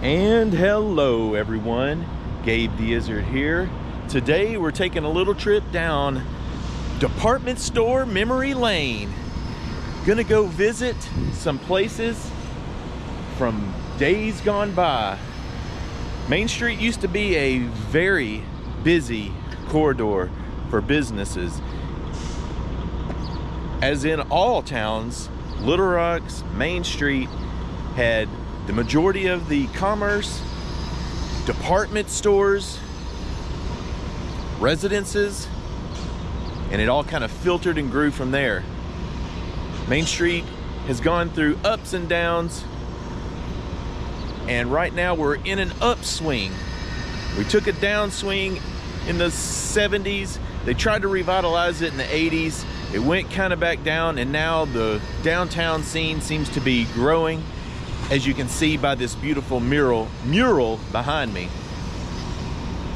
And hello everyone, Gabe the Izzard here. Today we're taking a little trip down department store memory lane. Gonna go visit some places from days gone by. Main Street used to be a very busy corridor for businesses. As in all towns, Little Rock's Main Street had the majority of the commerce, department stores, residences, and it all kind of filtered and grew from there. Main Street has gone through ups and downs, and right now we're in an upswing. We took a downswing in the 70s. They tried to revitalize it in the 80s. It went kind of back down, and now the downtown scene seems to be growing, as you can see by this beautiful mural behind me.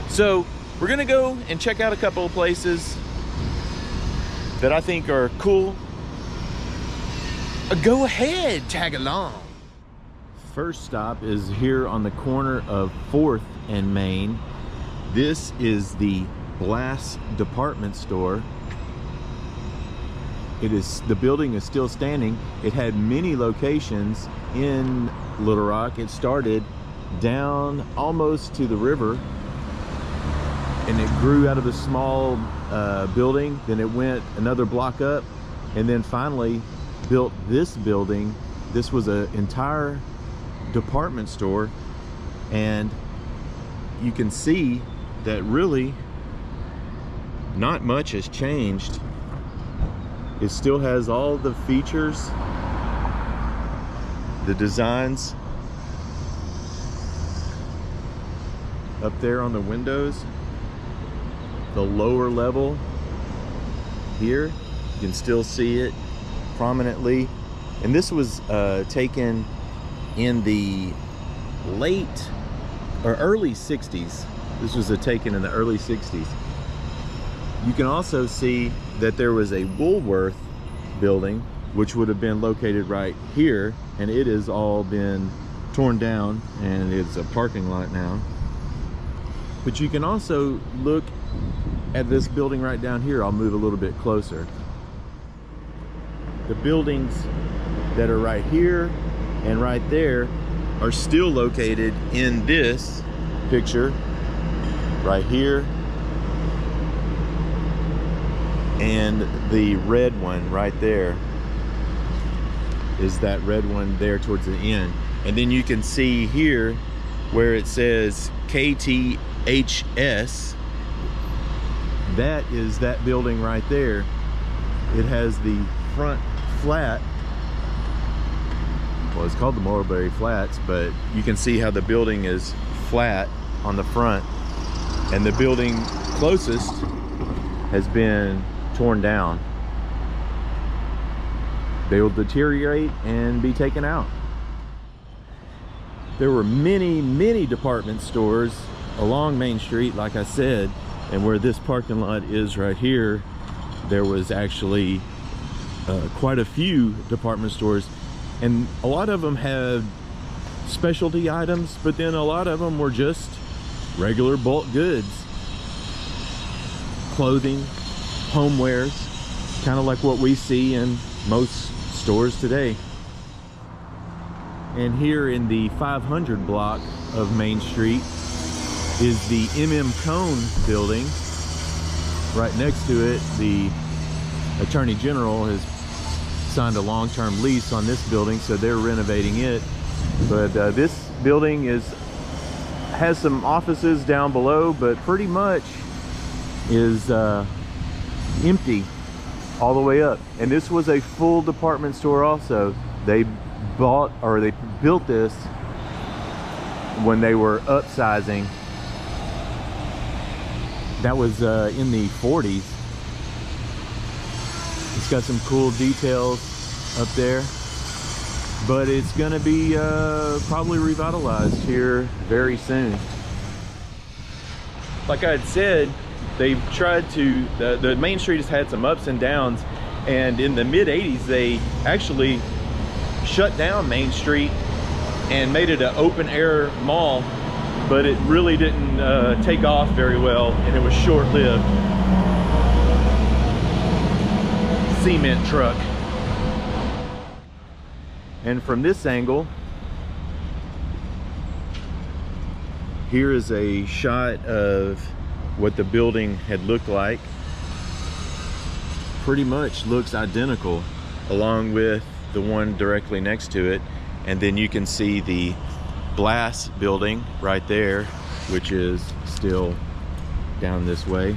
So we're gonna go and check out a couple of places that I think are cool. Go ahead, tag along. First stop is here on the corner of 4th and Main. This is the Glass department store. The building is still standing. It had many locations in Little Rock. It started down almost to the river, and it grew out of a small building. Then it went another block up, and then finally built this building. This was an entire department store, and you can see that really not much has changed. It still has all the features, the designs up there on the windows. The lower level here, you can still see it prominently. And this was taken in the late or early 60s. This was taken in the early 60s. You can also see that there was a Woolworth building, which would have been located right here, and it has all been torn down and it's a parking lot now. But you can also look at this building right down here. I'll move a little bit closer. The buildings that are right here and right there are still located in this picture right here, and the red one right there is that red one there towards the end. And then you can see here where it says KTHS. That is that building right there. It has the front flat. Well, it's called the Mulberry Flats, but you can see how the building is flat on the front, and the building closest has been torn down. They will deteriorate and be taken out. There were many department stores along Main Street, like I said, and where this parking lot is right here, there was actually quite a few department stores, and a lot of them had specialty items, but then a lot of them were just regular bulk goods, clothing, homewares, kind of like what we see in most stores today. And here in the 500 block of Main Street is the Cone building. Right next to it, the Attorney General has signed a long-term lease on this building, so they're renovating it. But this building has some offices down below, but pretty much is empty all the way up. And this was a full department store also. They built this when they were upsizing. That was in the 40s. It's got some cool details up there, but it's gonna be probably revitalized here very soon. Like I had said, they've tried to, the Main Street has had some ups and downs, and in the mid 80s they actually shut down Main Street and made it an open air mall, but it really didn't take off very well, and it was short-lived. Cement truck. And from this angle, here is a shot of what the building had looked like. Pretty much looks identical, along with the one directly next to it. And then you can see the glass building right there, which is still down this way.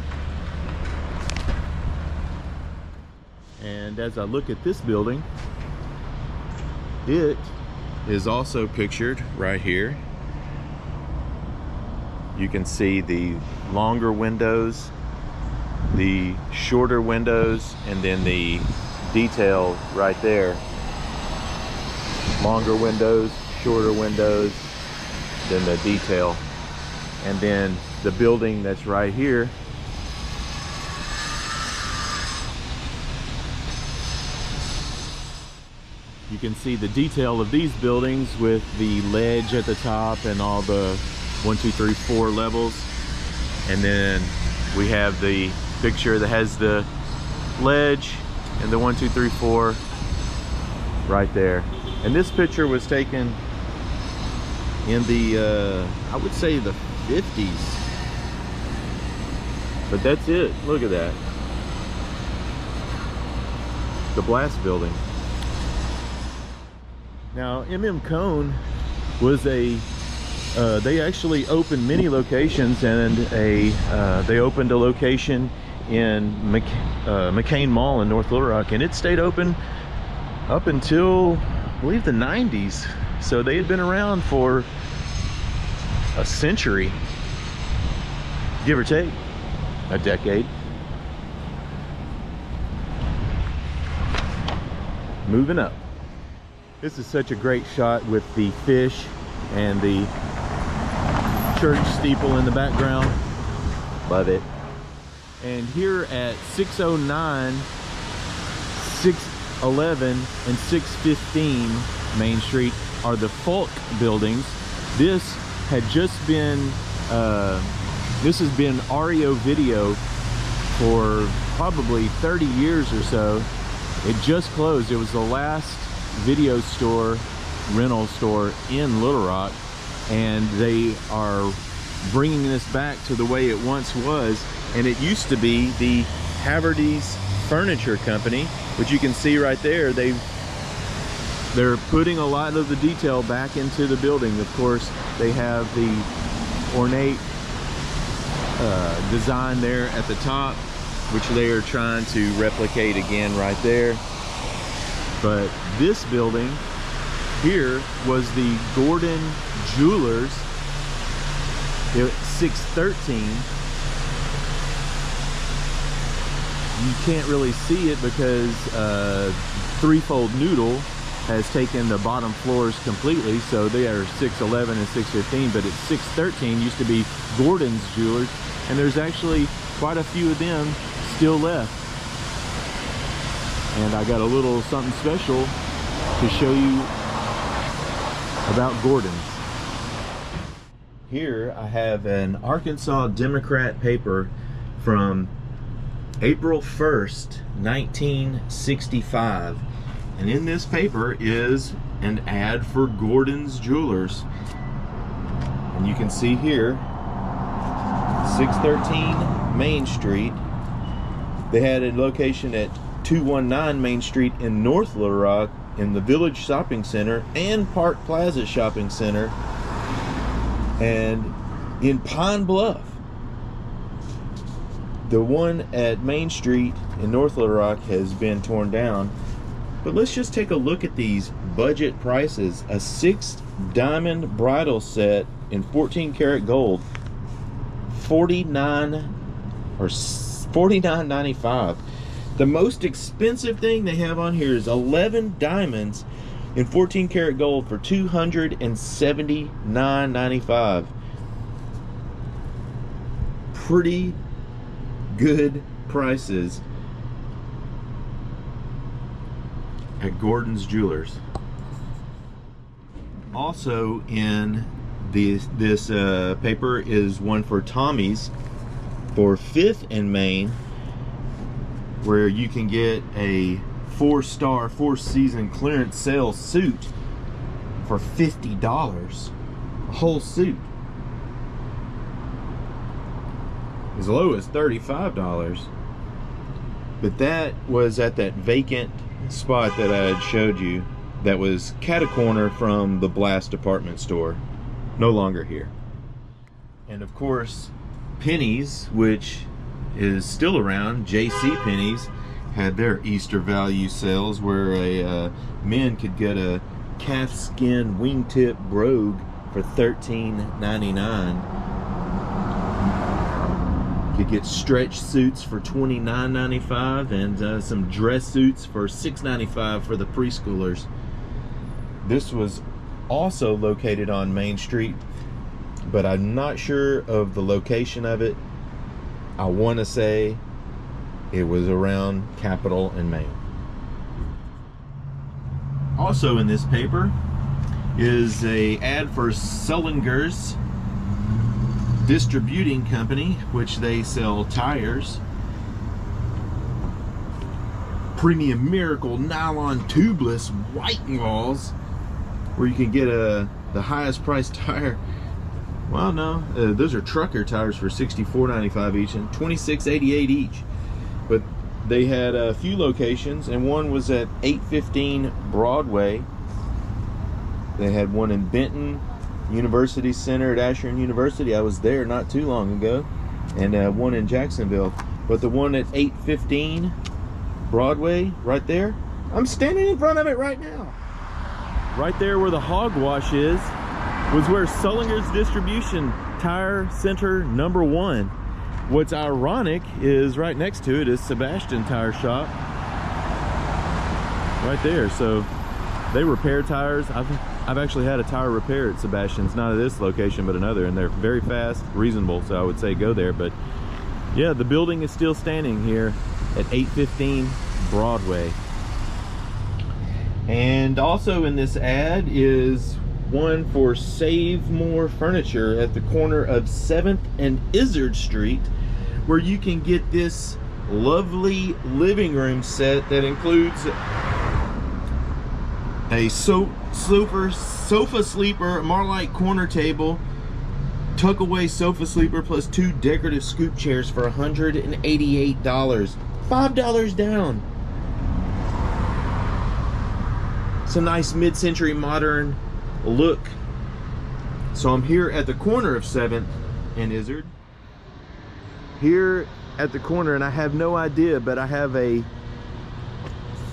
And as I look at this building, it is also pictured right here. You can see the longer windows, the shorter windows, and then the detail right there. Longer windows, shorter windows, then the detail. And then the building that's right here, you can see the detail of these buildings with the ledge at the top and all the 1, 2, 3, 4 levels. And then we have the picture that has the ledge and the 1, 2, 3, 4 right there. And this picture was taken in the I would say the 50s. But that's it. Look at that. The Blast building. Now, MM Cone was a they actually opened many locations, and they opened a location in McCain Mall in North Little Rock, and it stayed open up until, I believe, the 90s. So they had been around for a century, give or take a decade. Moving up. This is such a great shot with the fish and the church steeple in the background. Love it. And here at 609, 611, and 615 Main Street are the Falk buildings. This had just been, this has been REO Video for probably 30 years or so. It just closed. It was the last video store, rental store in Little Rock, and they are bringing this back to the way it once was. And it used to be the Haverty's Furniture Company, which you can see right there. They're putting a lot of the detail back into the building. Of course, they have the ornate design there at the top, which they are trying to replicate again right there. But this building here was the Gordon Jewelers at 613. You can't really see it because Threefold Noodle has taken the bottom floors completely, so they are 611 and 615, but at 613 used to be Gordon's Jewelers, and there's actually quite a few of them still left. And I got a little something special to show you about Gordon's. Here I have an Arkansas Democrat paper from April 1st, 1965. And in this paper is an ad for Gordon's Jewelers. And you can see here, 613 Main Street. They had a location at 219 Main Street in North Little Rock, in the Village Shopping Center and Park Plaza Shopping Center, and in Pine Bluff. The one at Main Street in North Little Rock has been torn down. But let's just take a look at these budget prices. A 6 diamond bridal set in 14 karat gold, $49.95. The most expensive thing they have on here is 11 diamonds in 14 karat gold for $279.95. Pretty good prices at Gordon's Jewelers. Also in this paper is one for Tommy's for 5th and Main, where you can get a 4-star, 4-season clearance sale suit for $50. A whole suit. As low as $35. But that was at that vacant spot that I had showed you that was cat-a-corner from the Blast department store. No longer here. And of course, Penny's, which is still around, JC Penney's, had their Easter value sales where a men could get a calfskin wingtip brogue for $13.99. Could get stretch suits for $29.95 and some dress suits for $6.95 for the preschoolers. This was also located on Main Street, but I'm not sure of the location of it. I want to say it was around Capitol and Main. Also in this paper is a ad for Sullinger's Distributing Company, which they sell tires. Premium Miracle nylon tubeless white walls, where you can get the highest priced tire. Well, no, those are trucker tires for $64.95 each and $26.88 each. But they had a few locations, and one was at 815 Broadway. They had one in Benton University Center at Asher University. I was there not too long ago. And one in Jacksonville. But the one at 815 Broadway, right there, I'm standing in front of it right now. Right there where the hogwash is, was where Sullinger's Distribution Tire Center #1. What's ironic is right next to it is Sebastian Tire Shop. Right there. So they repair tires. I've actually had a tire repair at Sebastian's, not at this location, but another, and they're very fast, reasonable, so I would say go there. But yeah, the building is still standing here at 815 Broadway. And also in this ad is one for Save More Furniture at the corner of 7th and Izzard Street, where you can get this lovely living room set that includes a sofa sleeper, Marlite corner table, tuck away sofa sleeper, plus 2 decorative scoop chairs for $188. $5 down. It's a nice mid-century modern look. So I'm here at the corner of 7th and Izzard. Here at the corner, and I have no idea, but I have a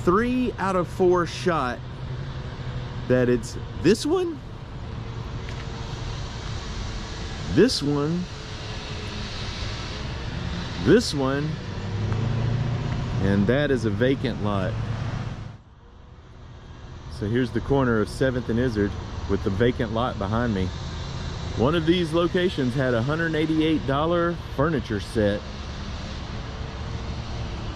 3 out of 4 shot that it's this one, this one, this one, and that is a vacant lot. So here's the corner of 7th and Izzard with the vacant lot behind me. One of these locations had a $188 furniture set.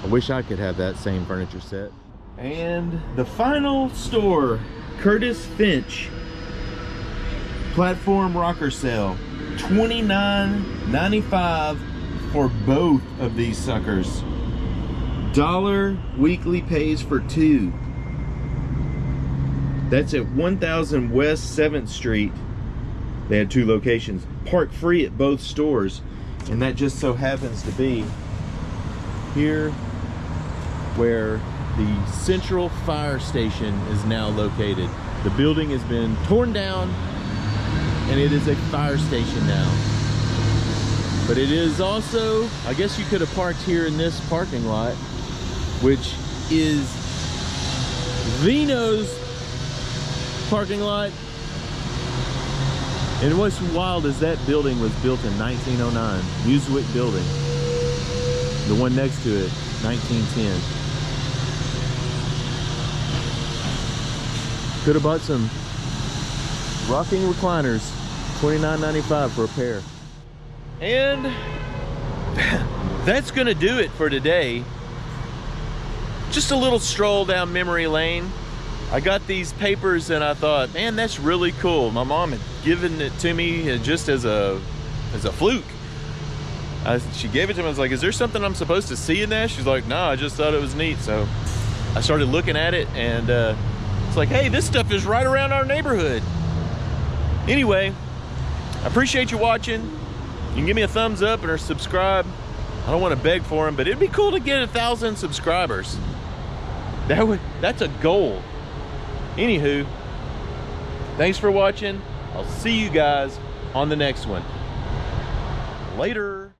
I wish I could have that same furniture set. And the final store, Curtis Finch platform rocker sale, $29.95 for both of these suckers. $1 weekly pays for 2. That's at 1000 West 7th Street. They had 2 locations, park free at both stores, and that just so happens to be here where the Central Fire Station is now located. The building has been torn down and it is a fire station now. But it is also, I guess you could have parked here in this parking lot, which is Vino's parking lot. And what's wild is that building was built in 1909, Muswick building. The one next to it, 1910. Could have bought some rocking recliners, $29.95 for a pair. And that's gonna do it for today. Just a little stroll down memory lane. I got these papers and I thought, man, that's really cool. My mom had given it to me just as a fluke. She gave it to me. I was like, is there something I'm supposed to see in that? She's like, no, I just thought it was neat. So I started looking at it, and it's like, hey, this stuff is right around our neighborhood. Anyway, I appreciate you watching. You can give me a thumbs up or subscribe. I don't want to beg for them, but it'd be cool to get 1,000 subscribers. That's a goal. Anywho, thanks for watching. I'll see you guys on the next one. Later.